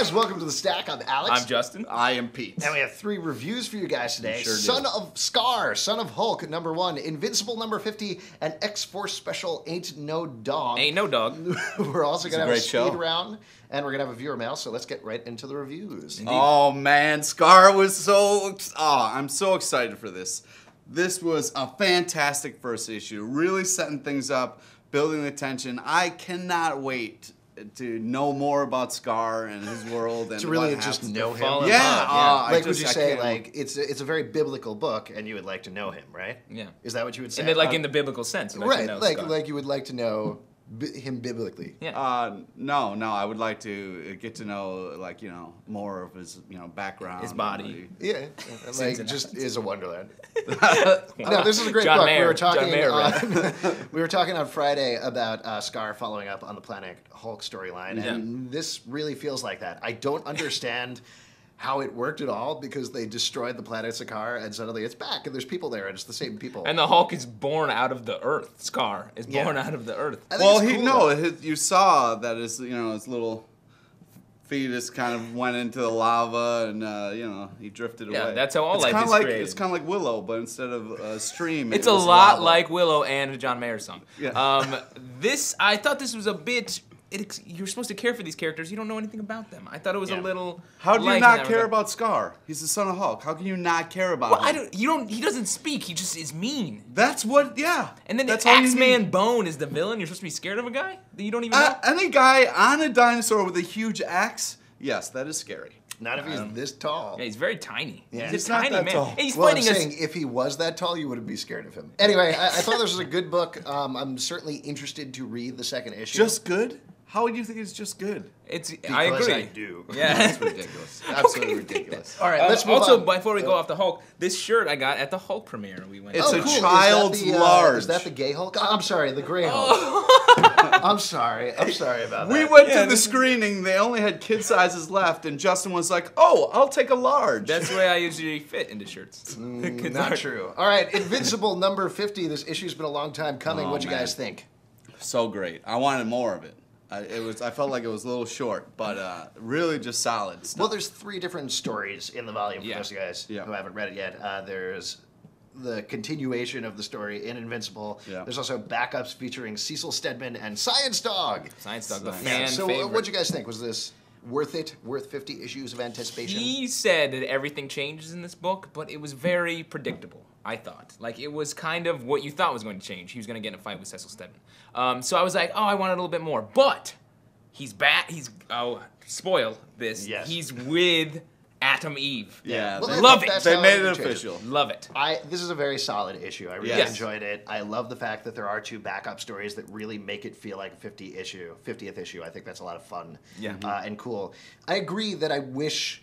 guys, welcome to The Stack. I'm Alex. I'm Justin. I am Pete. And we have 3 reviews for you guys today. Sure Son of Skaar, Son of Hulk, #1, Invincible, #50, and X-Force Special, Ain't No Dog. Ain't no dog. We're also going to have a great speed round, and we're going to have a viewer mail, so let's get right into the reviews. Indeed. Oh man, Skaar was so... I'm so excited for this. This was a fantastic first issue. Really setting things up, building the tension. I cannot wait to know more about Skaar and his world and To really what just happens. know him. Fall in Yeah, love, yeah. Like, would you say, can't- like, it's a very biblical book, and you would like to know him, right? Yeah. Is that what you would say? And then, like in the biblical sense, like, right, you know, like Skaar. you would like to know him biblically. Yeah. No, I would like to get to know, like, you know, more of his, you know, background. His body. Yeah, like and just is a wonderland. Wow. No, this is a great John book. Mayer. We were John talking Mayer we were talking on Friday about Skaar following up on the Planet Hulk storyline, Yeah. and this really feels like that. I don't understand how it worked at all because they destroyed the planet Skaar and suddenly it's back and there's people there and it's the same people. And the Hulk is born out of the earth. Skaar is Yeah. born out of the earth. I think Well, it's cool, though. you saw that his, you know, his little fetus kind of went into the lava and, you know, he drifted Yeah, away. that's how all It's life kinda is like, created. It's kind of like Willow, but instead of a stream, It's it a was lot lava. like Willow and a John Mayer song. Yeah. I thought this was a bit. You're supposed to care for these characters. You don't know anything about them. I thought it was a little. How do you light in not that care regard. about Skaar? He's the son of Hulk. How can you not care about Well, him? I don't. You don't. He doesn't speak. He just is mean. That's what, yeah. And then that's all you Axeman need. Bone is the villain. You're supposed to be scared of a guy that you don't even know. Any guy on a dinosaur with a huge axe, yes, that is scary. Not if he's this tall. Yeah, he's very tiny. Yeah. He's He's a not tiny that man. tall. And he's Well, I'm fighting us. saying if he was that tall, you wouldn't be scared of him. Anyway, I thought this was a good book. I'm certainly interested to read the second issue. Just good? How would you think it's just good? I Because agree. I do. Yeah. That's ridiculous. How can Absolutely you think that? ridiculous. All right, let's move also, on. before we go off the Hulk, this shirt I got at the Hulk premiere we went. It's to. a cool. Is that child's the, large. Is that the gay Hulk? Oh, I'm sorry, the gray Hulk. I'm sorry about that. We went Yeah, to the screening, they only had kid sizes left, and Justin was like, oh, I'll take a large. That's the way I usually fit into shirts. Not true. All right, Invincible #50. This issue's been a long time coming. Oh, What'd you man. guys think? So great. I wanted more of it. I felt like it was a little short, but really just solid stuff. Well, there's 3 different stories in the volume for Yeah. those of you guys Yeah. who haven't read it yet. There's the continuation of the story in Invincible. Yeah. There's also backups featuring Cecil Stedman and Science Dog. Science Dog, the Nice. fan So favorite. what'd you guys think? Was this worth it? Worth 50 issues of anticipation? He said that everything changes in this book, but it was very predictable, I thought. Like, it was kind of what you thought was going to change. He was going to get in a fight with Cecil Stedman. So I was like, oh, I wanted a little bit more. But he's back. Spoil this. Yes. He's with Atom Eve. Yeah, Well, they, I love think it. that's they how made it changes. official. Love it. This is a very solid issue. I really Yes. enjoyed it. I love the fact that there are 2 backup stories that really make it feel like a 50th issue. I think that's a lot of fun Yeah. and cool. I agree that I wish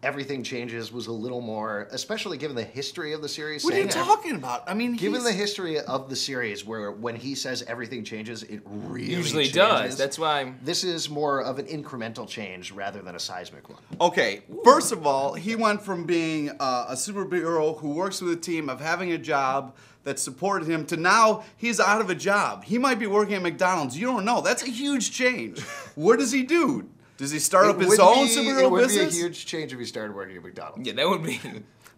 Everything Changes was a little more, especially given the history of the series. What are you saying talking about? I mean, Given the history of the series, where when he says everything changes, it really Usually changes. does. That's why. This is more of an incremental change rather than a seismic one. Okay, first of all, he went from being a superhero who works with a team, of having a job that supported him, to now he's out of a job. He might be working at McDonald's. You don't know. That's a huge change. What does he do? Does he start up his own superhero It would business? be a huge change if he started working at McDonald's. Yeah, that would be.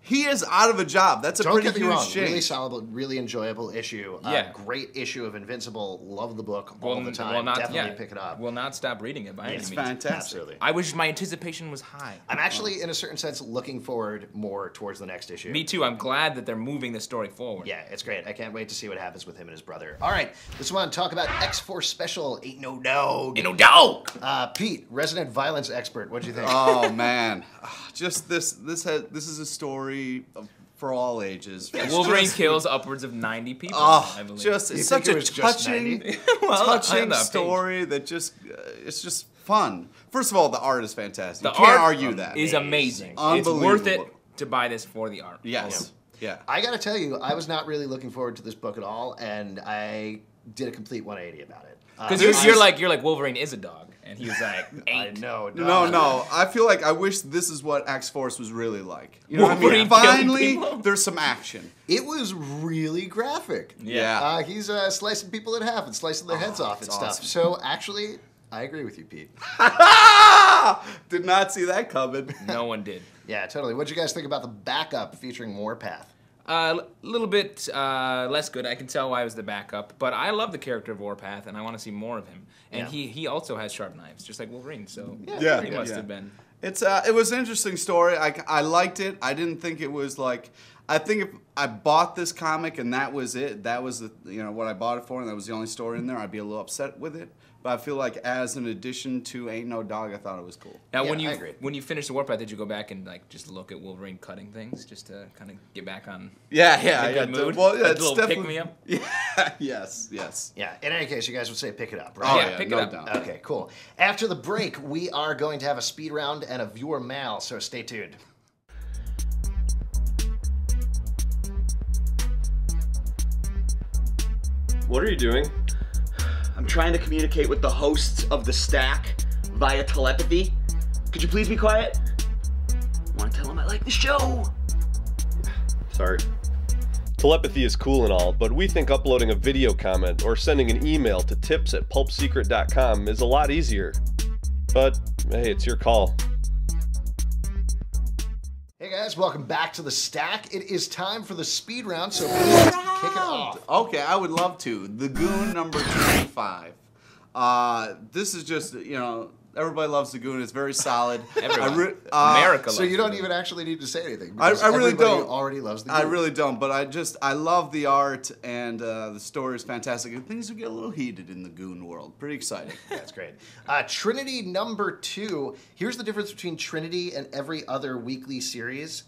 He is out of a job. That's a Don't pretty get me huge wrong, change. really solid, really enjoyable issue. Yeah. Great issue of Invincible. Love the book all the time. Will not, Definitely yeah, pick it up. Will not stop reading it by any It's means. fantastic. Absolutely. I wish my anticipation was high. I'm actually, in a certain sense, looking forward more towards the next issue. Me too. I'm glad that they're moving the story forward. Yeah, it's great. I can't wait to see what happens with him and his brother. All right, let's move on and talk about X-Force Special, Ain't No Dog. Ain't no dog. Pete, resident violence expert, what'd you think? Oh man, just this is a story for all ages. It's Wolverine just- kills upwards of 90 people. I Oh, believe. just You it's think such it a was just touching, 90? Well, on touching the page. story that just it's just fun. First of all, the art is fantastic. The You can't art argue that. is amazing. It's Unbelievable. worth it to buy this for the art. Yes. Yeah. I gotta tell you, I was not really looking forward to this book at all, and I did a complete 180 about it. Because you're like Wolverine is a dog, and he was like, I ain't. know. No. I feel like I wish this is what X-Force was really like. You know what I Wolverine mean? killing Finally, people? there's some action. It was really graphic. Yeah. He's slicing people in half and slicing their heads off and it's stuff. awesome. So actually, I agree with you, Pete. Did not see that coming. No one did. Yeah, totally. What'd you guys think about the backup featuring Warpath? A little bit less good. I can tell why it was the backup, but I love the character of Warpath, and I want to see more of him. And he also has sharp knives, just like Wolverine. So he must have been. It was an interesting story. I liked it. I didn't think it was like. I think if I bought this comic and that was it, that was what I bought it for, and that was the only story in there, I'd be a little upset with it. But I feel like as an addition to Ain't No Dog, I thought it was cool. Now, Yeah, when you finished the Warpath, did you go back and like just look at Wolverine cutting things, just to kind of get back on Yeah. a good mood? Well, yeah, a it's little definitely pick me up. Yeah. Yes. Yeah, in any case, you guys would say pick it up, Oh right? yeah, pick it no up. doubt. Okay, cool. After the break, we are going to have a speed round and a viewer mail, so stay tuned. What are you doing? I'm trying to communicate with the hosts of The Stack via telepathy. Could you please be quiet? I want to tell them I like the show. Sorry. Telepathy is cool and all, but we think uploading a video comment or sending an email to tips@pulpsecret.com is a lot easier. But, hey, it's your call. Hey guys, welcome back to The Stack. It is time for the speed round, so please kick it off. Okay, I would love to. The Goon number 25. This is just, everybody loves the Goon. It's very solid. Everyone. America So loves you don't it. even actually need to say anything. I because really everybody don't. already loves the I Goon. really don't, but I love the art, and the story is fantastic. And things will get a little heated in the Goon world. Pretty exciting. That's great. Trinity number 2. Here's the difference between Trinity and every other weekly series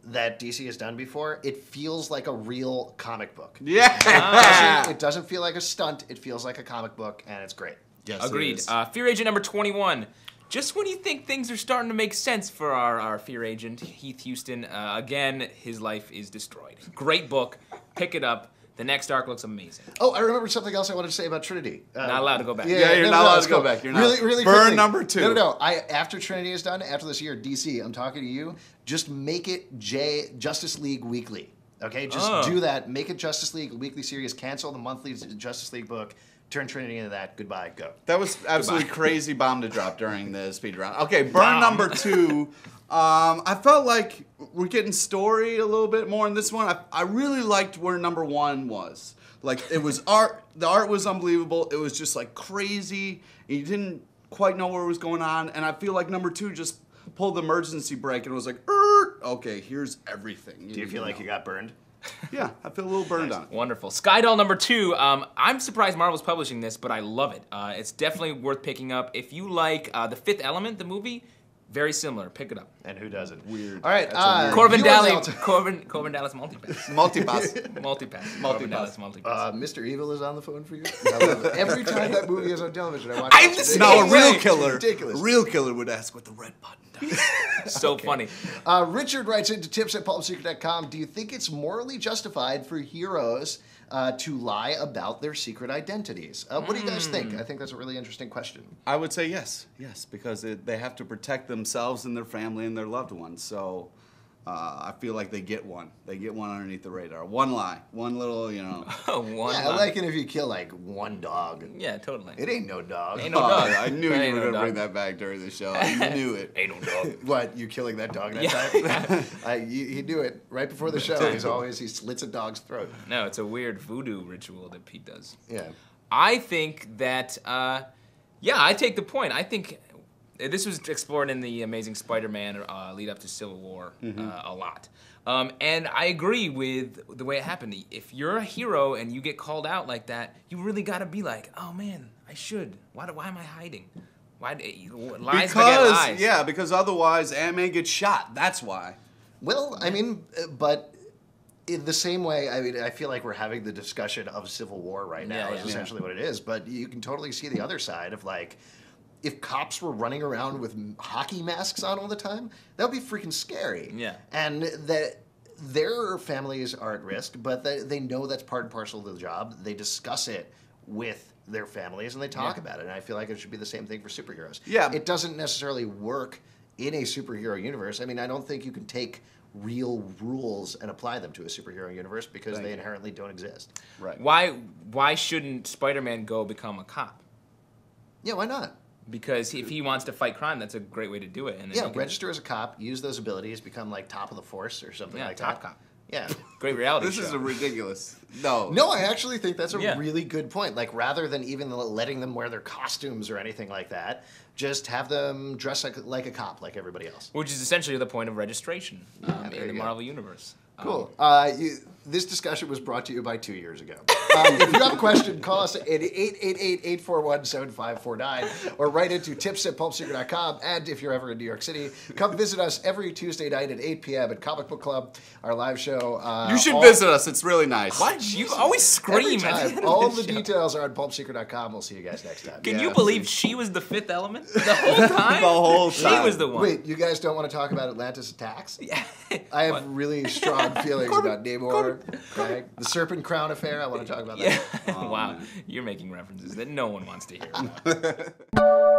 that DC has done before. It feels like a real comic book. Yeah. It doesn't feel like a stunt. It feels like a comic book, and it's great. Yes, it Agreed. is. Fear Agent number 21. Just when you think things are starting to make sense for our Fear Agent, Heath Houston, again, his life is destroyed. Great book. Pick it up. The next arc looks amazing. Oh, I remembered something else I wanted to say about Trinity. Not allowed to go back. Yeah, you're not allowed let's to go back. You're not. Really Burn quickly. number 2. No. After Trinity is done, after this year, DC, I'm talking to you, just make it Justice League Weekly. Okay? Just do that. Make it Justice League Weekly series. Cancel the monthly Justice League book. Turn Trinity into that. Goodbye. Go. That was absolutely crazy bomb to drop during the speed round. Okay, burn number 2. I felt like we're getting story a little bit more in this one. I really liked where number 1 was. Like, it was art. The art was unbelievable. It was just like crazy. And you didn't quite know what was going on. And I feel like number 2 just pulled the emergency brake and was like, okay, here's everything. Do you feel like you got burned? Yeah, I feel a little burned on it. Wonderful. Skydoll number 2. I'm surprised Marvel's publishing this, but I love it. It's definitely worth picking up. If you like The Fifth Element, the movie, very similar. Pick it up. And who doesn't? Weird. All right. Corbin viewer mail Dallas Multipass. Multipass. Multipass. Corbin Dallas Multipass. Mr. Evil is on the phone for you. I love it. Every time that movie is on television, I watch I'm it. the same No, a real way. killer. Ridiculous. A real killer would ask what the red button does. So funny. Richard writes into tips@pulpsecret.com. Do you think it's morally justified for heroes to lie about their secret identities? What do you guys think? I think that's a really interesting question. I would say yes, because they have to protect themselves and their family and their loved ones. So I feel like they get one. They get one underneath the radar. One lie, one little, One Yeah, I line. like it if you kill like one dog. Yeah, totally. It ain't no dog. Ain't no dog. I knew Ain't you were no going to dog. bring that back during the show. I knew it. Ain't no dog. What, you killing that dog that Yeah. time? He knew it right before the show. He slits a dog's throat. No, it's a weird voodoo ritual that Pete does. Yeah. I think that, I take the point. I think this was explored in the Amazing Spider-Man lead up to Civil War a lot. And I agree with the way it happened. If you're a hero and you get called out like that, you really got to be like, oh man, I should. Why am I hiding? Lies beget lies. Yeah, because otherwise Ant-Man gets shot. That's why. Well, I mean, but in the same way, I mean, I feel like we're having the discussion of Civil War right now, Yeah, is yeah. essentially what it is. But you can totally see the other side of like, if cops were running around with hockey masks on all the time, that would be freaking scary. Yeah. And that their families are at risk, but they know that's part and parcel of the job. They discuss it with their families and they talk about it. And I feel like it should be the same thing for superheroes. Yeah. It doesn't necessarily work in a superhero universe. I mean, I don't think you can take real rules and apply them to a superhero universe because they inherently don't exist. Right. Why shouldn't Spider-Man go become a cop? Yeah, why not? Because if he wants to fight crime, that's a great way to do it. And then Yeah, you can- register as a cop, use those abilities, become like top of the force or something Yeah, like top that. cop. Yeah. Great reality This show. is a ridiculous. No. No, I actually think that's a Yeah. really good point. Like, rather than even letting them wear their costumes or anything like that, just have them dress like a cop, like everybody else. Which is essentially the point of registration there in you the go. Marvel Universe. Cool. This discussion was brought to you by 2 years ago. If you have a question, call us at 888-841-7549 or write into tips@pulpsecret.com. And if you're ever in New York City, come visit us every Tuesday night at 8 p.m. at Comic Book Club, our live show. You should visit us. It's really nice. What? You always scream Every at the time. end of All the the show. details are on pulpsecret.com. We'll see you guys next time. Can Yeah, you believe she was the fifth element the whole time? The whole She time. was the one. Wait, you guys don't want to talk about Atlantis attacks? Yeah. I have What? really strong feelings about Namor, Craig, the Serpent Crown affair. I want to talk about that. Yeah. Oh, Wow. man. You're making references that no one wants to hear about.